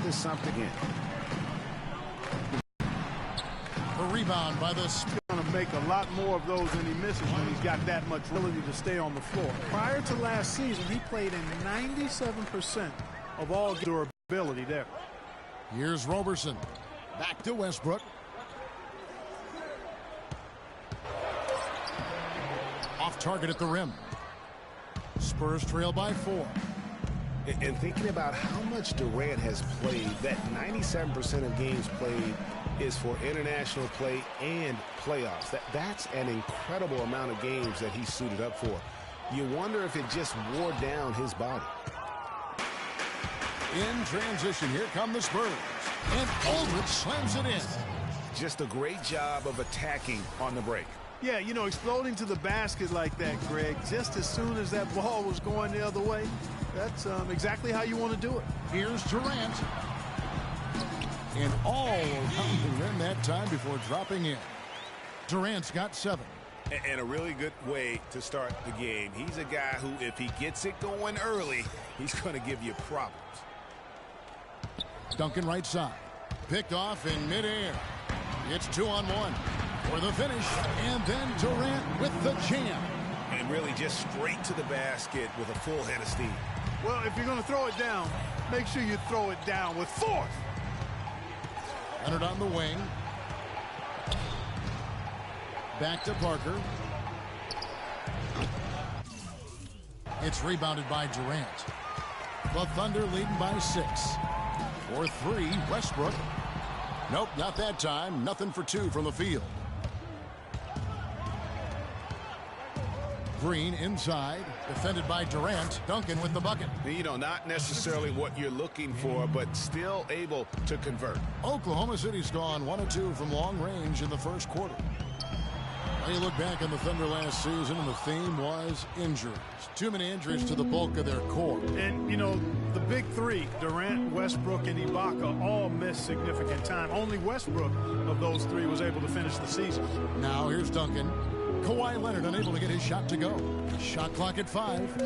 is something in. A rebound by the He's going to make a lot more of those than he misses when he's got that much ability to stay on the floor. Prior to last season, he played in 97% of all durability there. Here's Roberson. Back to Westbrook. Off target at the rim. Spurs trail by 4. And thinking about how much Durant has played, that 97% of games played is for international play and playoffs. That's an incredible amount of games that he's suited up for. You wonder if it just wore down his body. In transition, here come the Spurs. And Aldridge slams it in. Just a great job of attacking on the break. Yeah, you know, exploding to the basket like that, Greg, just as soon as that ball was going the other way, that's exactly how you want to do it. Here's Durant. And all around the rim that time before dropping in. Durant's got 7. And a really good way to start the game. He's a guy who, if he gets it going early, he's going to give you problems. Duncan right side. Picked off in midair. It's 2-on-1 for the finish. And then Durant with the jam. And really just straight to the basket with a full head of steam. Well, if you're going to throw it down, make sure you throw it down with force. Leonard on the wing. Back to Parker. It's rebounded by Durant. The Thunder leading by 6. For 3, Westbrook. Nope, not that time. Nothing for 2 from the field. Green inside, defended by Durant. Duncan with the bucket. You know, not necessarily what you're looking for, but still able to convert. Oklahoma City's gone 1 of 2 from long range in the first quarter. When you look back on the Thunder last season, and the theme was injuries. Too many injuries to the bulk of their core. And, you know, the big 3, Durant, Westbrook, and Ibaka, all missed significant time. Only Westbrook of those 3 was able to finish the season. Now here's Duncan. Kawhi Leonard unable to get his shot to go. Shot clock at 5.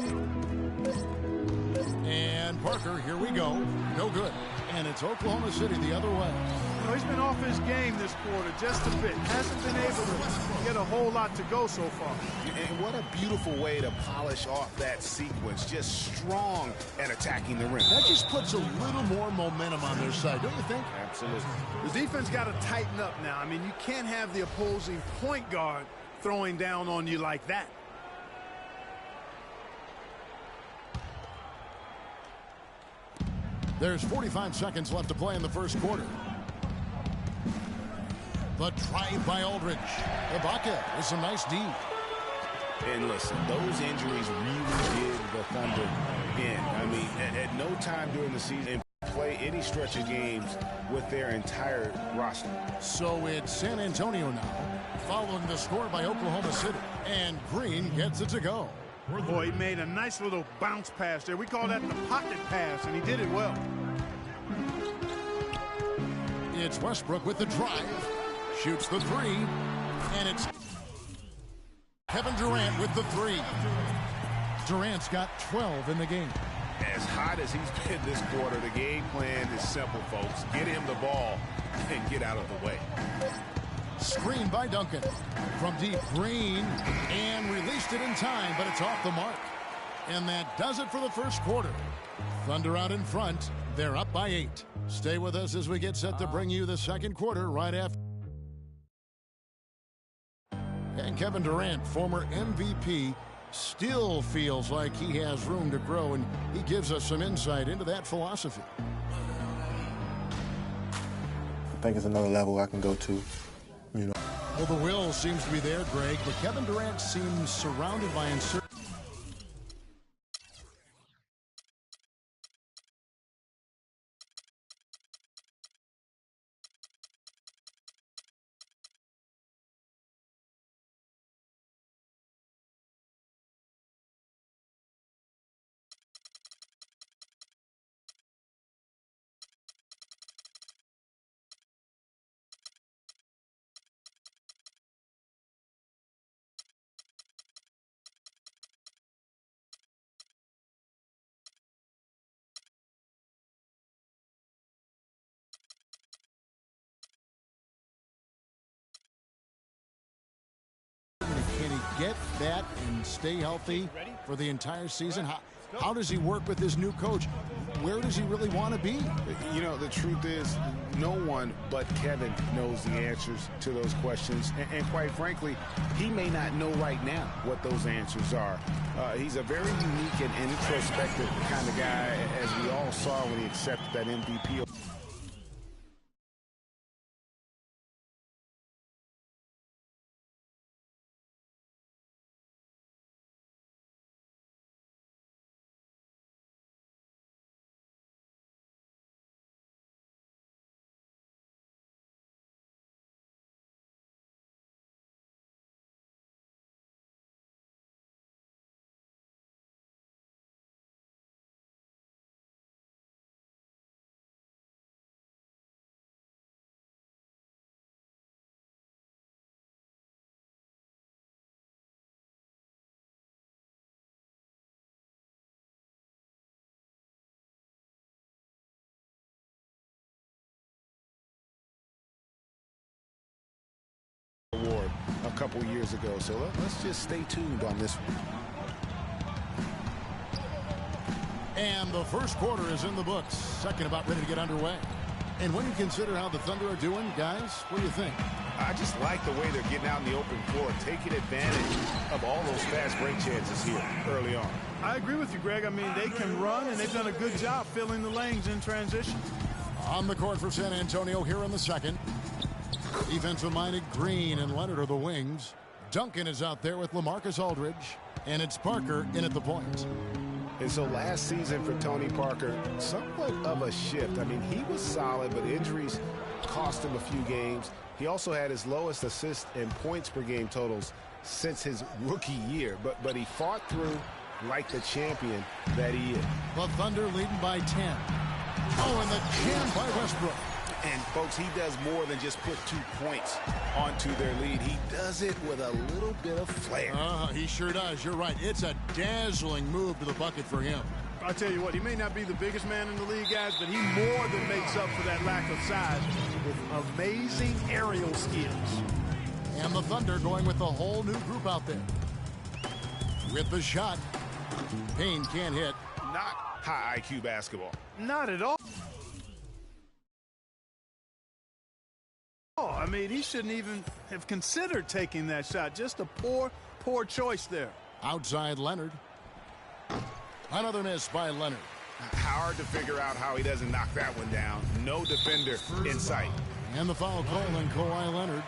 And Parker, here we go. No good. And it's Oklahoma City the other way. You know, he's been off his game this quarter just a bit. Hasn't been able to get a whole lot to go so far. And what a beautiful way to polish off that sequence. Just strong and attacking the rim. That just puts a little more momentum on their side, don't you think? Absolutely. The defense got to tighten up now. I mean, you can't have the opposing point guard throwing down on you like that. There's 45 seconds left to play in the first quarter. The drive by Aldridge. Ibaka with some nice D. And listen, those injuries really did the Thunder in. I mean, at no time during the season play any stretch of games with their entire roster. So it's San Antonio now, following the score by Oklahoma City. And Green gets it to go. Boy, he made a nice little bounce pass there. We call that the pocket pass, and he did it well. It's Westbrook with the drive. Shoots the 3. And it's Kevin Durant with the 3. Durant's got 12 in the game. As hot as he's been this quarter, the game plan is simple, folks. Get him the ball and get out of the way. Screen by Duncan. From deep, Green. And released it in time, but it's off the mark. And that does it for the first quarter. Thunder out in front. They're up by 8. Stay with us as we get set to bring you the second quarter right after. And Kevin Durant, former MVP, still feels like he has room to grow, and he gives us some insight into that philosophy. I think it's another level I can go to, you know. Well, the will seems to be there, Greg, but Kevin Durant seems surrounded by uncertainty. get that and stay healthy for the entire season? How does he work with his new coach? Where does he really want to be? You know, the truth is, no one but Kevin knows the answers to those questions. And quite frankly, he may not know right now what those answers are. He's a very unique and introspective kind of guy, as we all saw when he accepted that MVP. Award a couple years ago, so let's just stay tuned on this one. And the first quarter is in the books. Second about ready to get underway. And when you consider how the Thunder are doing, guys, what do you think? I just like the way they're getting out in the open floor, taking advantage of all those fast break chances here early on. I agree with you, Greg. I mean, they can run, and they've done a good job filling the lanes in transition. On the court for San Antonio here in the second. Defensive-minded Green and Leonard are the wings. Duncan is out there with LaMarcus Aldridge. And it's Parker in at the point. And so last season for Tony Parker, somewhat of a shift. I mean, he was solid, but injuries cost him a few games. He also had his lowest assist and points per game totals since his rookie year. But he fought through like the champion that he is. The Thunder leading by 10. Oh, and the jam by Westbrook. And, folks, he does more than just put 2 points onto their lead. He does it with a little bit of flair. He sure does. You're right. It's a dazzling move to the bucket for him. I'll tell you what, he may not be the biggest man in the league, guys, but he more than makes up for that lack of size with amazing aerial skills. And the Thunder going with the whole new group out there. With the shot. Payne can't hit. Not high IQ basketball. Not at all. I mean, he shouldn't even have considered taking that shot. Just a poor choice there. Outside Leonard. Another miss by Leonard. Hard to figure out how he doesn't knock that one down. No defender in sight. And the foul call on Kawhi Leonard.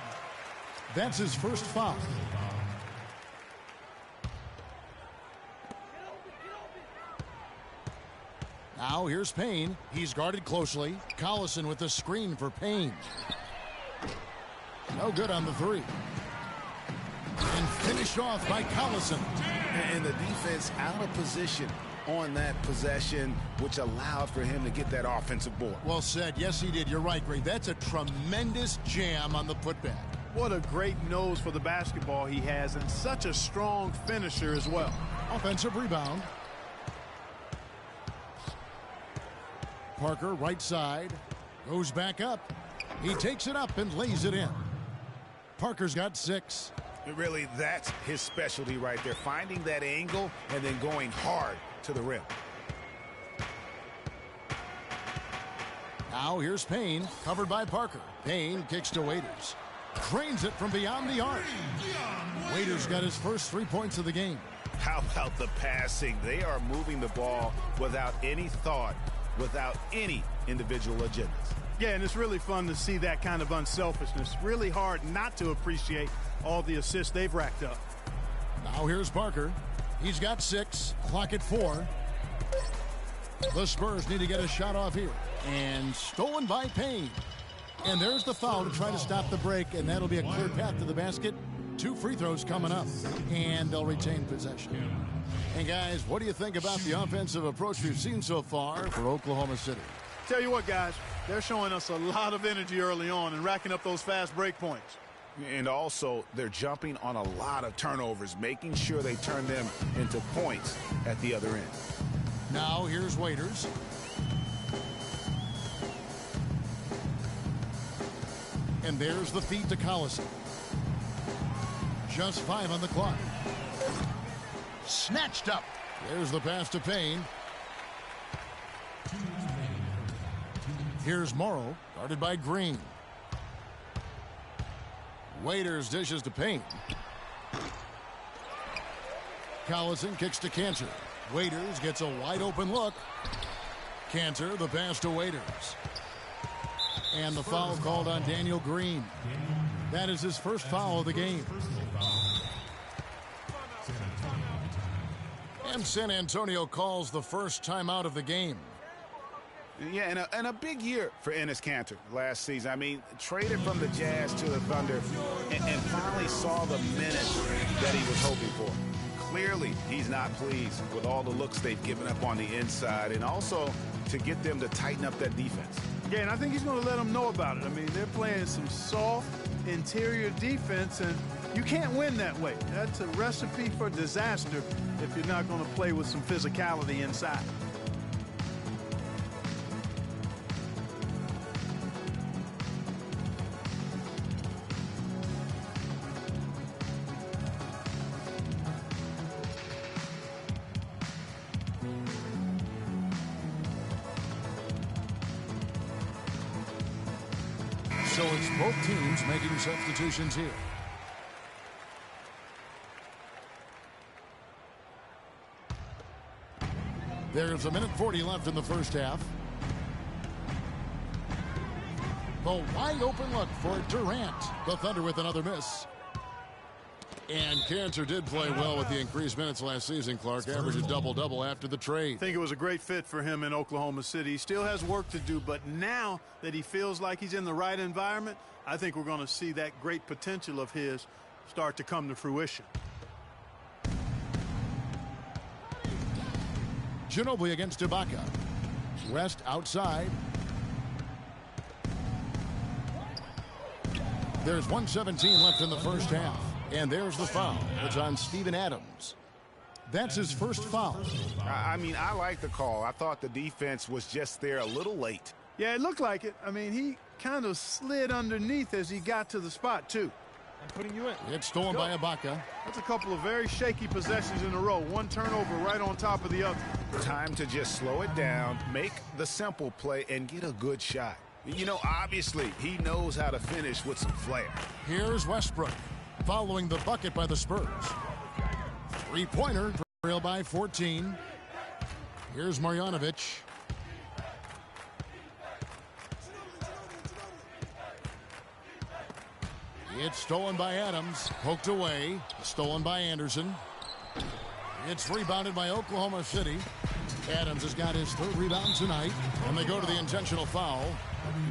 That's his first foul. Now here's Payne. He's guarded closely. Collison with the screen for Payne. No good on the three. And finished off by Collison. And the defense out of position on that possession, which allowed for him to get that offensive board. Well said. Yes, he did. You're right, Greg. That's a tremendous jam on the putback. What a great nose for the basketball he has, and such a strong finisher as well. Offensive rebound. Parker, right side, goes back up. He takes it up and lays it in. Parker's got 6. Really, that's his specialty right there, finding that angle and then going hard to the rim. Now here's Payne, covered by Parker. Payne kicks to Waiters. Drains it from beyond the arc. Waiters got his first 3 points of the game. How about the passing? They are moving the ball without any thought, without any individual agendas. Yeah, and it's really fun to see that kind of unselfishness. Really hard not to appreciate all the assists they've racked up. Now here's Parker. He's got 6. Clock at 4. The Spurs need to get a shot off here. And stolen by Payne. And there's the foul to try to stop the break, and that'll be a clear path to the basket. 2 free throws coming up, and they'll retain possession. And guys, what do you think about the offensive approach we've seen so far for Oklahoma City? Tell you what, guys, they're showing us a lot of energy early on and racking up those fast break points. And also, they're jumping on a lot of turnovers, making sure they turn them into points at the other end. Now here's Waiters. And there's the feed to Collison. Just 5 on the clock. Snatched up. There's the pass to Payne. Here's Morrow, guarded by Green. Waiters dishes to Payne. Collison kicks to Cantor. Waiters gets a wide open look. Cantor, the pass to Waiters. And the foul called on Daniel Green. That is his first foul of the game. And San Antonio calls the first timeout of the game. Yeah, and a big year for Enes Kanter last season. I mean, traded from the Jazz to the Thunder and finally saw the minutes that he was hoping for. Clearly, he's not pleased with all the looks they've given up on the inside, and also to get them to tighten up that defense. Yeah, and I think he's going to let them know about it. I mean, they're playing some soft interior defense, and you can't win that way. That's a recipe for disaster if you're not going to play with some physicality inside. So it's both teams making substitutions here. There's 1:40 left in the first half. The wide open look for Durant. The Thunder with another miss. And Cantor did play well with the increased minutes last season, Clark. Averaged a double-double after the trade. I think it was a great fit for him in Oklahoma City. He still has work to do, but now that he feels like he's in the right environment, I think we're going to see that great potential of his start to come to fruition. Ginobili against Ibaka. West outside. There's 1:17 left in the first half. And there's the foul. It's on Steven Adams. That's his first foul. I mean, I like the call. I thought the defense was just there a little late. Yeah, it looked like it. I mean, he kind of slid underneath as he got to the spot, too. I'm putting you in. It's stolen by Ibaka. That's a couple of very shaky possessions in a row. One turnover right on top of the other. Time to just slow it down, make the simple play, and get a good shot. You know, obviously, he knows how to finish with some flair. Here's Westbrook, following the bucket by the Spurs. Three-pointer, trail by 14. Here's Marjanovic. It's stolen by Adams, poked away, stolen by Anderson. It's rebounded by Oklahoma City. Adams has got his third rebound tonight, and they go to the intentional foul.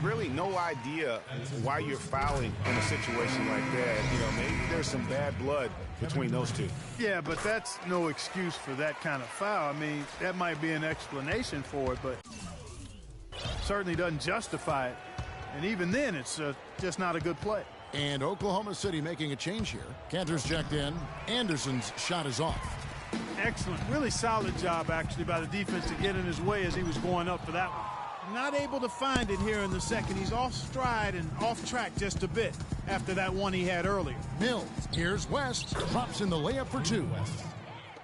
Really no idea why you're fouling in a situation like that. You know, maybe there's some bad blood between those two. Yeah, but that's no excuse for that kind of foul. I mean, that might be an explanation for it, but certainly doesn't justify it. And even then, it's just not a good play. And Oklahoma City making a change here. Cantor's checked in. Anderson's shot is off. Excellent. Really solid job, actually, by the defense to get in his way as he was going up for that one. Not able to find it here in the second. He's off stride and off track just a bit after that one he had earlier. Mills. Here's West. Drops in the layup for two.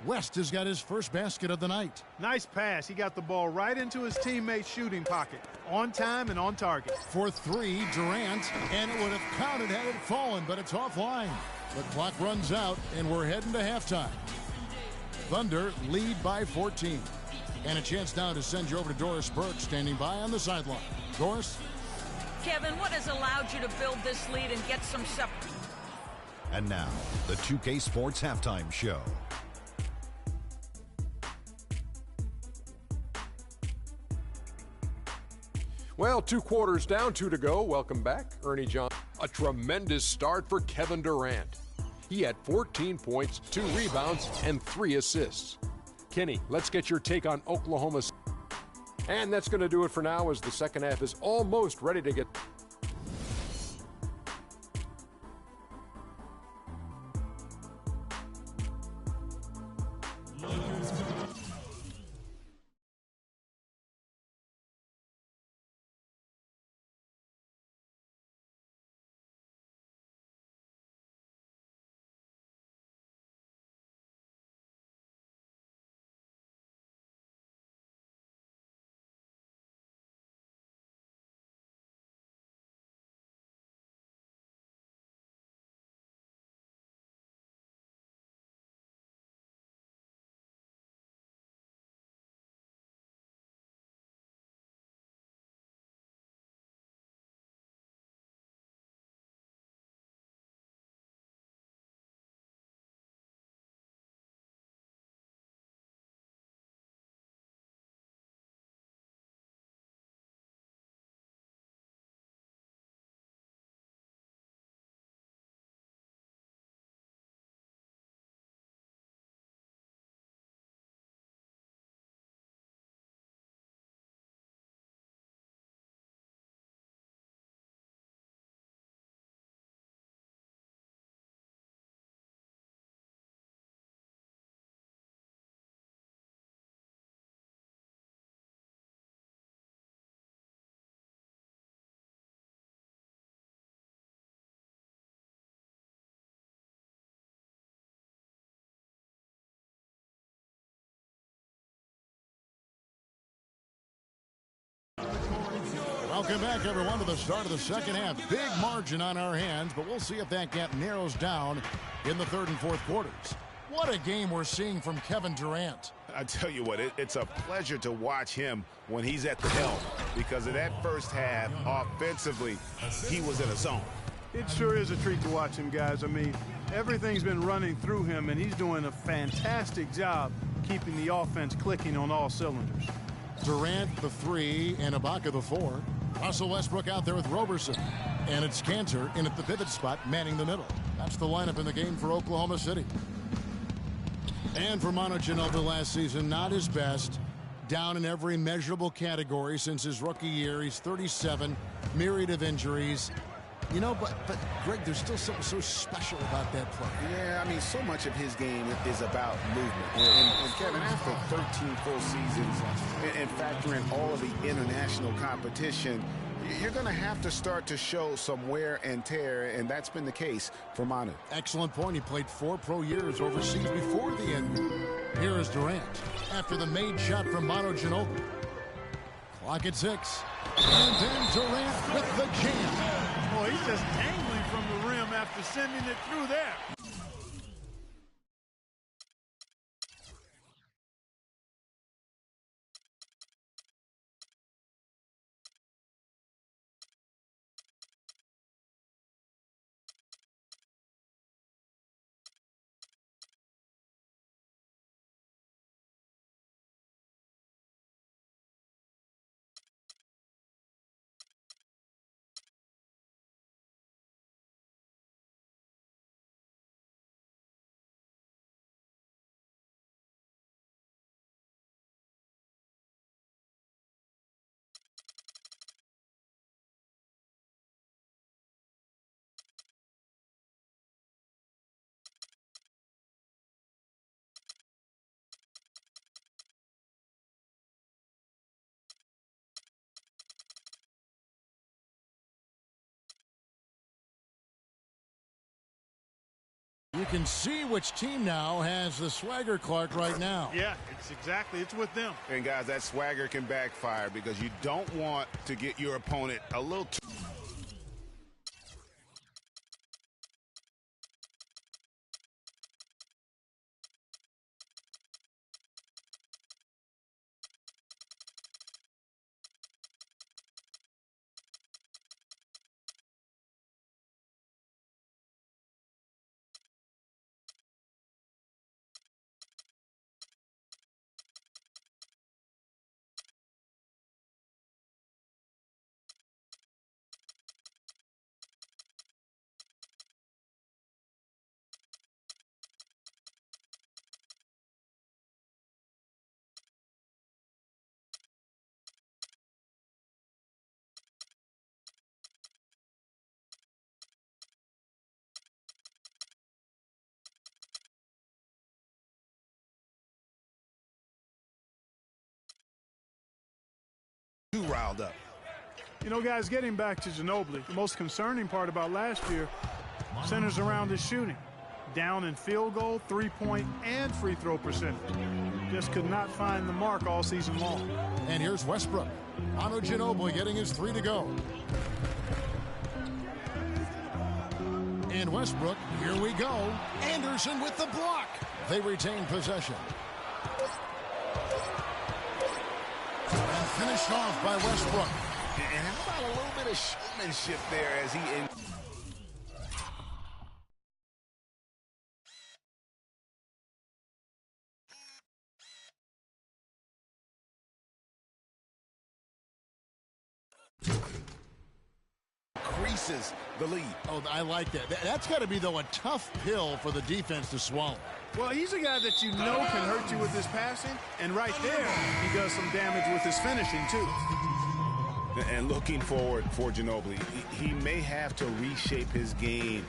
West has got his first basket of the night. Nice pass. He got the ball right into his teammate's shooting pocket. On time and on target. For three, Durant. And it would have counted had it fallen, but it's offline. The clock runs out, and we're heading to halftime. Thunder lead by 14. And a chance now to send you over to Doris Burke, standing by on the sideline. Doris? Kevin, what has allowed you to build this lead and get some support? And now, the 2K Sports Halftime Show. Well, 2 quarters down, 2 to go. Welcome back, Ernie John. A tremendous start for Kevin Durant. He had 14 points, 2 rebounds, and 3 assists. Kenny, let's get your take on Oklahoma. And that's going to do it for now, as the second half is almost ready to get Welcome back, everyone, to the start of the second half. Big margin on our hands, but we'll see if that gap narrows down in the third and fourth quarters. What a game we're seeing from Kevin Durant. I tell you what, it's a pleasure to watch him when he's at the helm, because of that first half, offensively, he was in a zone. It sure is a treat to watch him, guys. I mean, everything's been running through him, and he's doing a fantastic job keeping the offense clicking on all cylinders. Durant, the 3, and Ibaka, the 4. Russell Westbrook out there with Roberson. And it's Cantor in at the pivot spot, manning the middle. That's the lineup in the game for Oklahoma City. And for Manu Ginobili last season, not his best. Down in every measurable category since his rookie year. He's 37, myriad of injuries. You know, but Greg, there's still something so special about that play. Yeah, I mean, so much of his game is about movement. And Kevin, after 13 full seasons and factor in all of the international competition, you're going to have to start to show some wear and tear, and that's been the case for Manu. Excellent point. He played 4 pro years overseas before the end. Here is Durant after the made shot from Manu Ginobili. Clock at 6. And then Durant with the jam. Boy, he's just dangling from the rim after sending it through there. You can see which team now has the swagger, Clark, right now. Yeah, it's with them. And, guys, that swagger can backfire because you don't want to get your opponent a little too... too riled up. You know, guys, getting back to Ginobili, the most concerning part about last year centers around his shooting. Down in field goal, three-point, and free throw percentage. Just could not find the mark all season long. And here's Westbrook. Manu Ginobili getting his 3 to go. And Westbrook, here we go. Anderson with the block. They retain possession. And finished off by Westbrook. And how about a little bit of showmanship there as he... increases the lead. Oh, I like that. That's got to be, though, a tough pill for the defense to swallow. Well, he's a guy that you know can hurt you with his passing, and right there, he does some damage with his finishing, too. And looking forward for Ginobili, he may have to reshape his game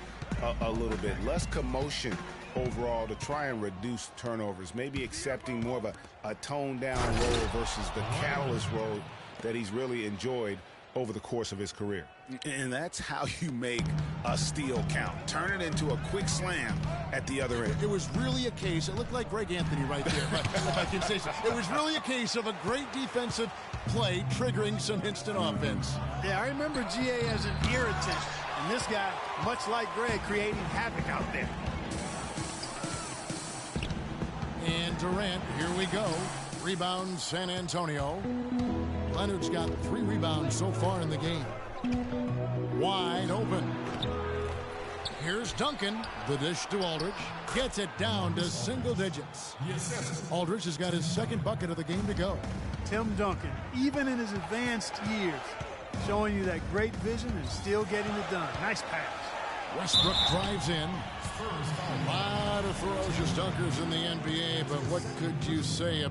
a little bit. Less commotion overall to try and reduce turnovers. Maybe accepting more of a toned-down role versus the catalyst role that he's really enjoyed over the course of his career. And that's how you make a steal count. Turn it into a quick slam at the other end. It was really a case, it looked like Greg Anthony right there, if I can say so. It was really a case of a great defensive play triggering some instant offense. Yeah, I remember GA as an irritant. And this guy, much like Greg, creating havoc out there. And Durant, here we go. Rebound, San Antonio. Leonard's got 3 rebounds so far in the game. Wide open. Here's Duncan. The dish to Aldridge. Gets it down to single digits. Aldridge has got his second bucket of the game to go. Tim Duncan, even in his advanced years, showing you that great vision and still getting it done. Nice pass. Westbrook drives in. A lot of ferocious dunkers in the NBA, but what could you say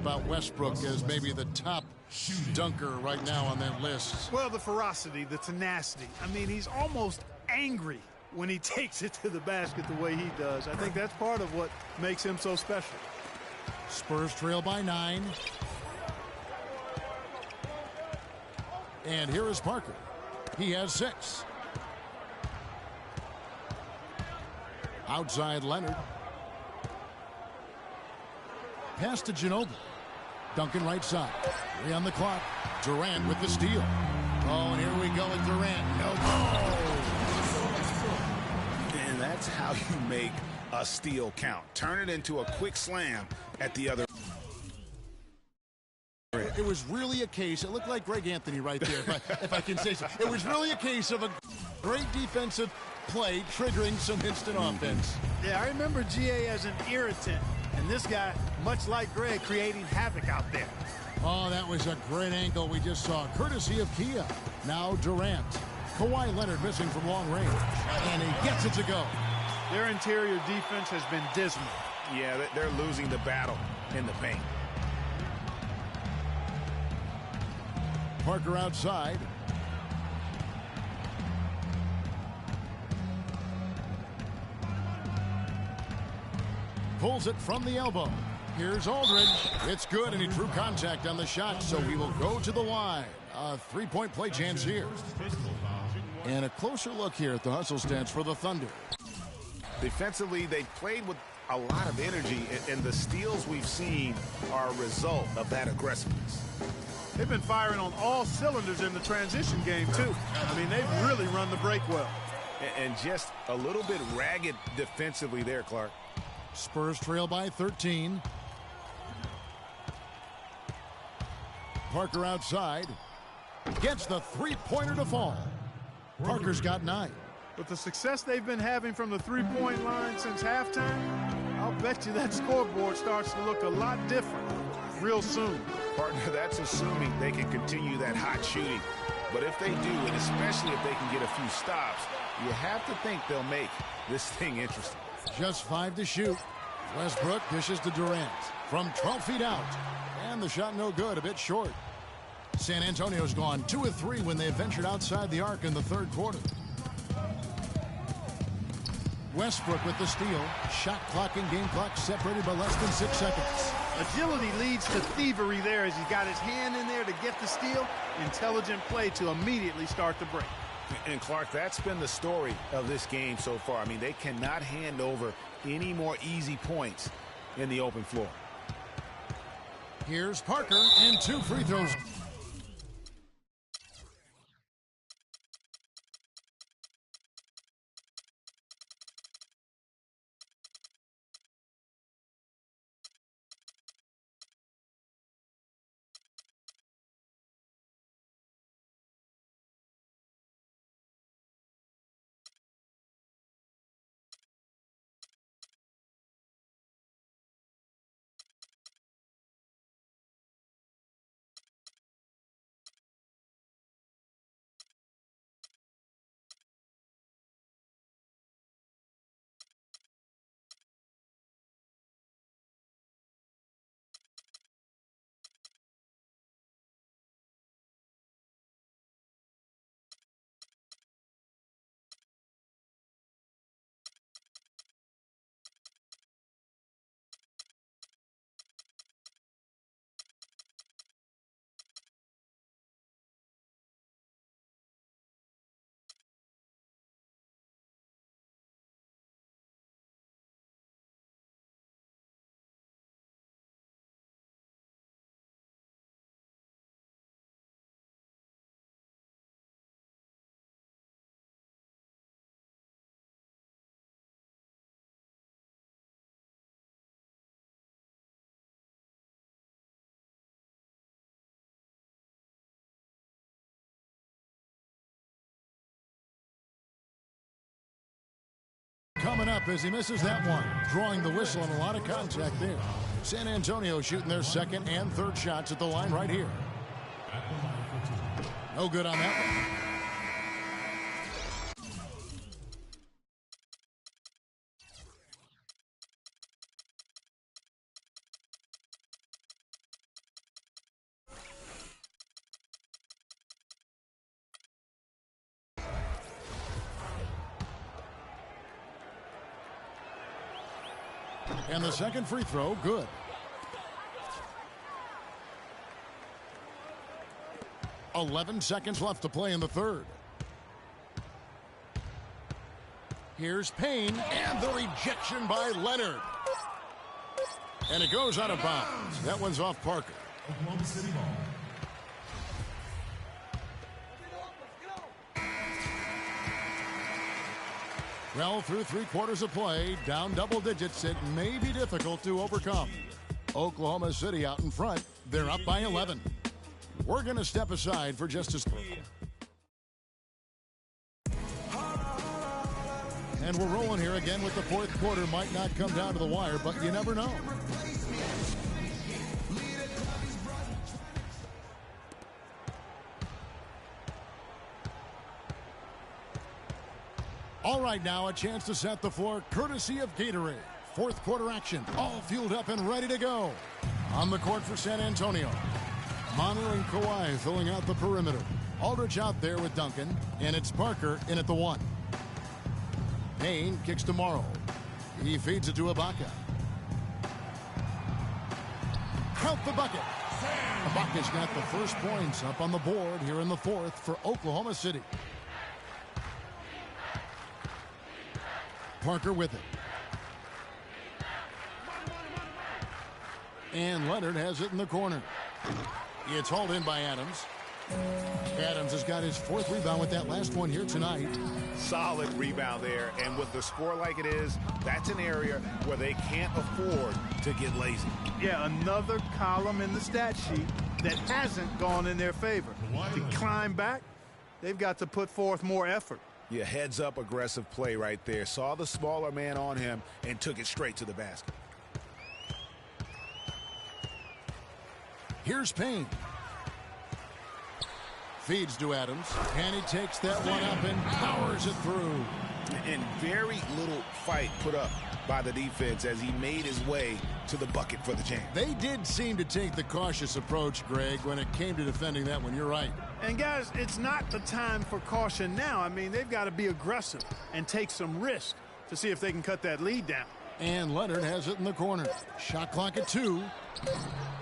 about Westbrook as maybe the top dunker right now on that list? Well, the ferocity, the tenacity. I mean, he's almost angry when he takes it to the basket the way he does. I think that's part of what makes him so special. Spurs trail by 9. And here is Parker. He has 6. Outside Leonard. Pass to Ginobili. Duncan right side. 3 on the clock. Durant with the steal. Oh, and here we go with Durant. No. And that's how you make a steal count. Turn it into a quick slam at the other. It was really a case. It looked like Greg Anthony right there, if I can say so. It was really a case of a great defensive play triggering some instant offense. Yeah, I remember GA as an irritant. And this guy, much like Greg, creating havoc out there. Oh, that was a great angle we just saw, courtesy of Kia. Now Durant. Kawhi Leonard missing from long range. And he gets it to go. Their interior defense has been dismal. Yeah, they're losing the battle in the paint. Parker outside. Pulls it from the elbow. Here's Aldridge. It's good, and he drew contact on the shot, so he will go to the line. A 3-point play chance here. And a closer look here at the hustle stats for the Thunder. Defensively, they played with a lot of energy, and the steals we've seen are a result of that aggressiveness. They've been firing on all cylinders in the transition game, too. I mean, they've really run the break well. And just a little bit ragged defensively there, Clark. Spurs trail by 13. Parker outside. Gets the 3-pointer to fall. Parker's got 9. With the success they've been having from the 3-point line since halftime, I'll bet you that scoreboard starts to look a lot different real soon. Partner, that's assuming they can continue that hot shooting. But if they do, and especially if they can get a few stops, you have to think they'll make this thing interesting. Just 5 to shoot. Westbrook dishes to Durant from 12 feet out. And the shot no good, a bit short. San Antonio's gone 2 of 3 when they ventured outside the arc in the third quarter. Westbrook with the steal. Shot clock and game clock separated by less than 6 seconds. Agility leads to thievery there as he got his hand in there to get the steal. Intelligent play to immediately start the break. And Clark, that's been the story of this game so far. I mean, they cannot hand over any more easy points in the open floor. Here's Parker and 2 free throws. up as he misses that one, drawing the whistle and a lot of contact there. San Antonio shooting their second and third shots at the line right here. No good on that one. And the second free throw, good. "11 seconds left to play in the third. Here's Payne, and the rejection by Leonard. And it goes out of bounds. That one's off Parker. Oklahoma City ball. Well, through 3/4 of play, down double digits, it may be difficult to overcome. Oklahoma City out in front. They're up by 11. We're going to step aside for just a second. And we're rolling here again with the fourth quarter. Might not come down to the wire, but you never know. All right, now a chance to set the floor courtesy of Gatorade. Fourth quarter action, all fueled up and ready to go. On the court for San Antonio. Monner and Kawhi filling out the perimeter. Aldridge out there with Duncan, and it's Parker in at the one. Payne kicks to Morrow. He feeds it to Ibaka. Count the bucket. Ibaka's got the first points up on the board here in the fourth for Oklahoma City. Parker with it. And Leonard has it in the corner. It's hauled in by Adams. Adams has got his fourth rebound with that last one here tonight. Solid rebound there, and with the score like it is, that's an area where they can't afford to get lazy. Yeah, another column in the stat sheet that hasn't gone in their favor. To climb back, they've got to put forth more effort. Yeah, heads up aggressive play right there. Saw the smaller man on him and took it straight to the basket. Here's Payne. Feeds to Adams, and he takes that one up and powers it through. And very little fight put up by the defense as he made his way to the bucket for the jam. They did seem to take the cautious approach, Greg, when it came to defending that one. You're right. And guys, it's not the time for caution now. I mean, they've got to be aggressive and take some risk to see if they can cut that lead down. And Leonard has it in the corner. Shot clock at 2.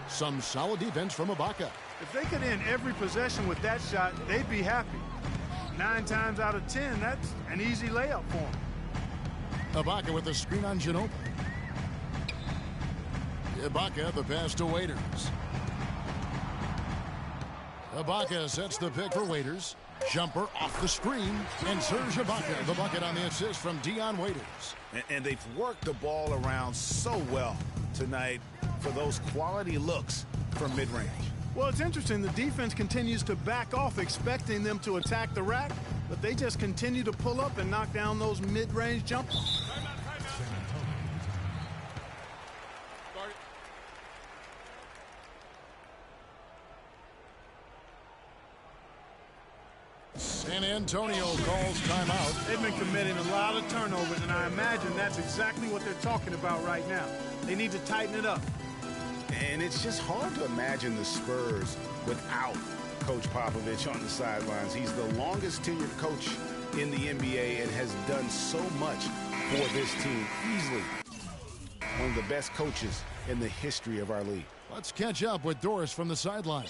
Some solid defense from Ibaka. If they could end every possession with that shot, they'd be happy. 9 times out of 10, that's an easy layup for them. Ibaka with the screen on Ginobili. Ibaka, the pass to Waiters. Ibaka sets the pick for Waiters. Jumper off the screen, and Serge Ibaka, the bucket on the assist from Dion Waiters. And they've worked the ball around so well tonight for those quality looks from mid-range. Well, it's interesting. The defense continues to back off, expecting them to attack the rack, but they just continue to pull up and knock down those mid-range jumpers. San Antonio calls timeout. They've been committing a lot of turnovers, and I imagine that's exactly what they're talking about right now. They need to tighten it up. And it's just hard to imagine the Spurs without Coach Popovich on the sidelines. He's the longest tenured coach in the NBA and has done so much for this team. Easily one of the best coaches in the history of our league. Let's catch up with Doris from the sideline.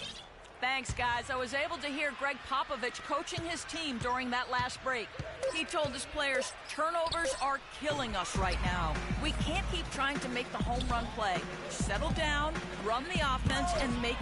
Thanks, guys. I was able to hear Greg Popovich coaching his team during that last break. He told his players, turnovers are killing us right now. We can't keep trying to make the home run play. Settle down, run the offense, and make...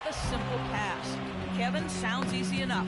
A simple pass. Kevin, sounds easy enough.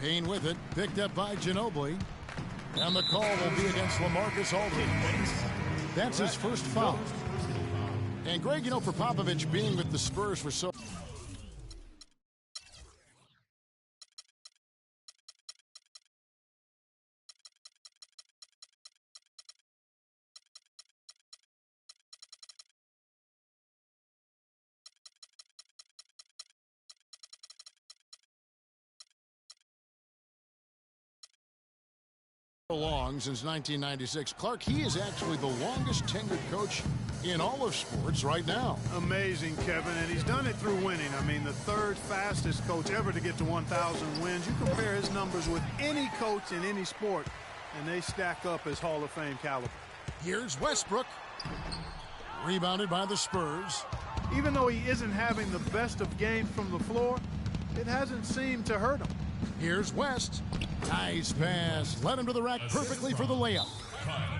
Payne with it, picked up by Ginobili. And the call will be against LaMarcus Aldridge. That's his first foul. And Greg, you know, for Popovich being with the Spurs for so long since 1996. Clark, he is actually the longest tenured coach in all of sports right now. Amazing, Kevin, and he's done it through winning. I mean, the third fastest coach ever to get to 1,000 wins. You compare his numbers with any coach in any sport, and they stack up as Hall of Fame caliber. Here's Westbrook. Rebounded by the Spurs. Even though he isn't having the best of games from the floor, it hasn't seemed to hurt him. Here's West. Nice pass. Led him to the rack perfectly for the layup.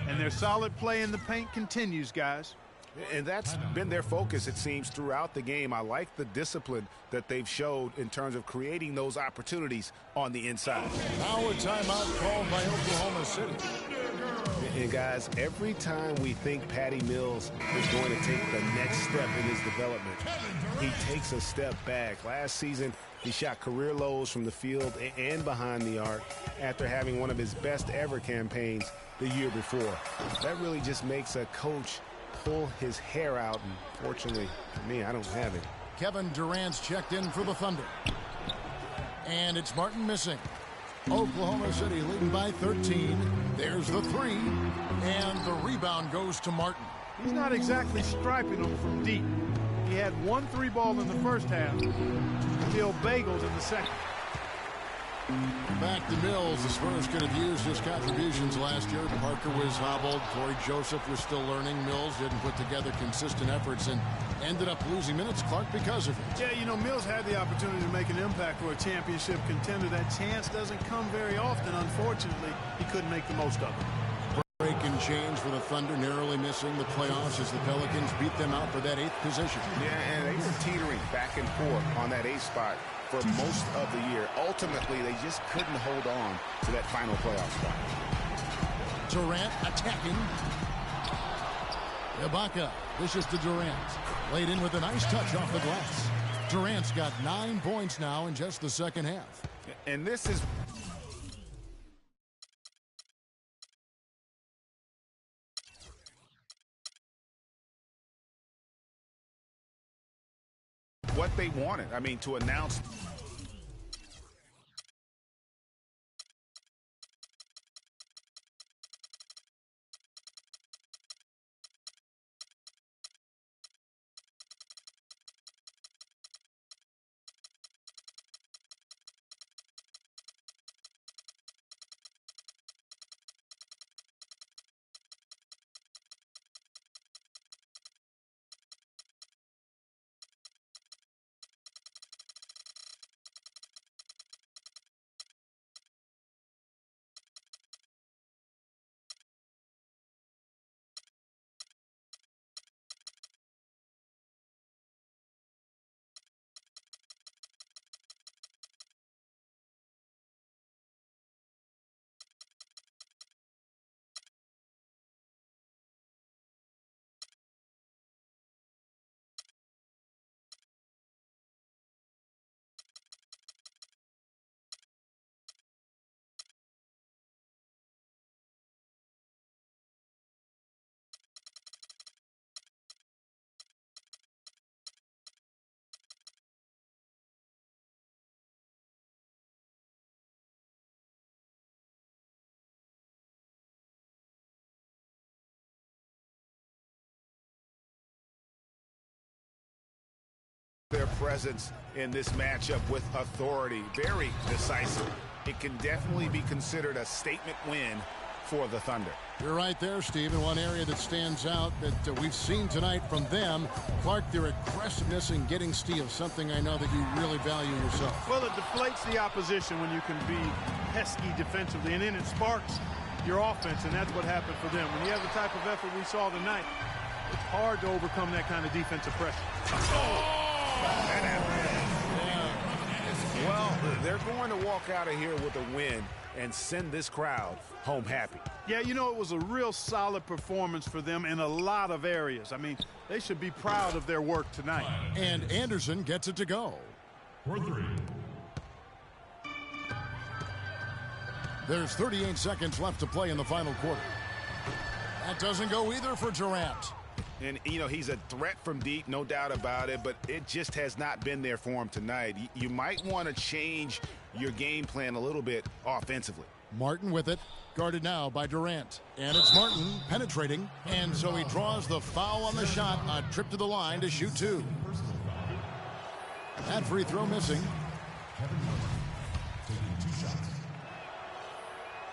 And their solid play in the paint continues, guys. And that's been their focus, it seems, throughout the game. I like the discipline that they've showed in terms of creating those opportunities on the inside. Now a timeout called by Oklahoma City. And, guys, every time we think Patty Mills is going to take the next step in his development, he takes a step back. Last season, he shot career lows from the field and behind the arc after having one of his best ever campaigns the year before. That really just makes a coach pull his hair out, and fortunately for me, I don't have it. Kevin Durant's checked in for the Thunder. And it's Martin missing. Oklahoma City leading by 13. There's the three. And the rebound goes to Martin. He's not exactly striping them from deep. He had 1 3-ball in the first half. Still bagels in the second. Back to Mills. The Spurs could have used his contributions last year. Parker was hobbled. Corey Joseph was still learning. Mills didn't put together consistent efforts and ended up losing minutes, Clark, because of it. Yeah, you know, Mills had the opportunity to make an impact for a championship contender. That chance doesn't come very often. Unfortunately, he couldn't make the most of it. Break and change for the Thunder, narrowly missing the playoffs as the Pelicans beat them out for that 8th position. Yeah, and they were teetering back and forth on that 8th spot for most of the year. Ultimately, they just couldn't hold on to that final playoff spot. Durant attacking. Ibaka, dishes to Durant. Laid in with a nice touch off the glass. Durant's got 9 points now in just the second half. And this is what they wanted. I mean, to announce presence in this matchup with authority. Very decisive. It can definitely be considered a statement win for the Thunder. You're right there, Steve. And one area that stands out that we've seen tonight from them, Clark, their aggressiveness in getting steals, something I know that you really value yourself. Well, it deflates the opposition when you can be pesky defensively, and then it sparks your offense, and that's what happened for them. When you have the type of effort we saw tonight, it's hard to overcome that kind of defensive pressure. Well, they're going to walk out of here with a win and send this crowd home happy. Yeah, you know, it was a real solid performance for them in a lot of areas. I mean, they should be proud of their work tonight. And Anderson gets it to go. For three. There's 38 seconds left to play in the final quarter. That doesn't go either for Durant. And, you know, he's a threat from deep, no doubt about it, but it just has not been there for him tonight. You might want to change your game plan a little bit offensively. Martin with it, guarded now by Durant. And it's Martin penetrating, and so he draws the foul on the shot, a trip to the line to shoot two. That free throw missing.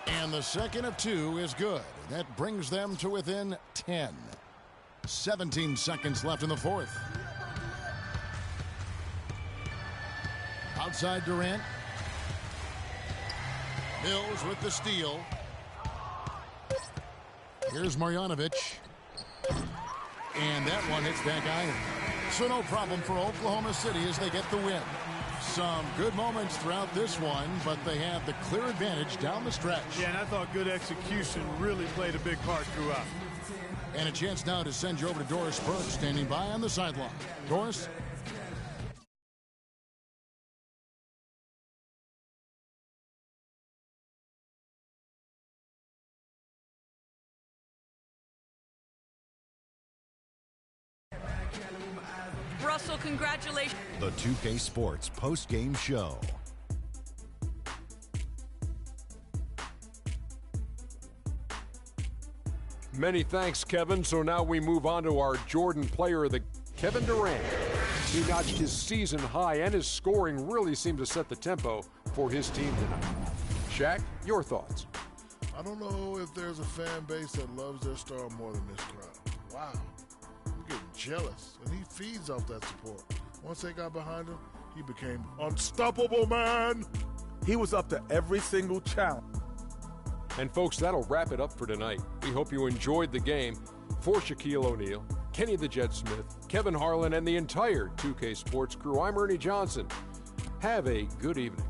And the second of two is good. That brings them to within 10. 17 seconds left in the fourth. Outside Durant. Mills with the steal. Here's Marjanovic. And that one hits back iron. So no problem for Oklahoma City as they get the win. Some good moments throughout this one, but they have the clear advantage down the stretch. Yeah, and I thought good execution really played a big part throughout. And a chance now to send you over to Doris Burke, standing by on the sideline. Doris? Russell, congratulations. The 2K Sports post-game show. Many thanks, Kevin. So now we move on to our Jordan player of the Kevin Durant. He notched his season high, and his scoring really seemed to set the tempo for his team tonight. Shaq, your thoughts? I don't know if there's a fan base that loves their star more than this crowd. Wow. I'm getting jealous, and he feeds off that support. Once they got behind him, he became unstoppable, man. He was up to every single challenge. And folks, that'll wrap it up for tonight. We hope you enjoyed the game. For Shaquille O'Neal, Kenny the Jet Smith, Kevin Harlan, and the entire 2K Sports crew, I'm Ernie Johnson. Have a good evening.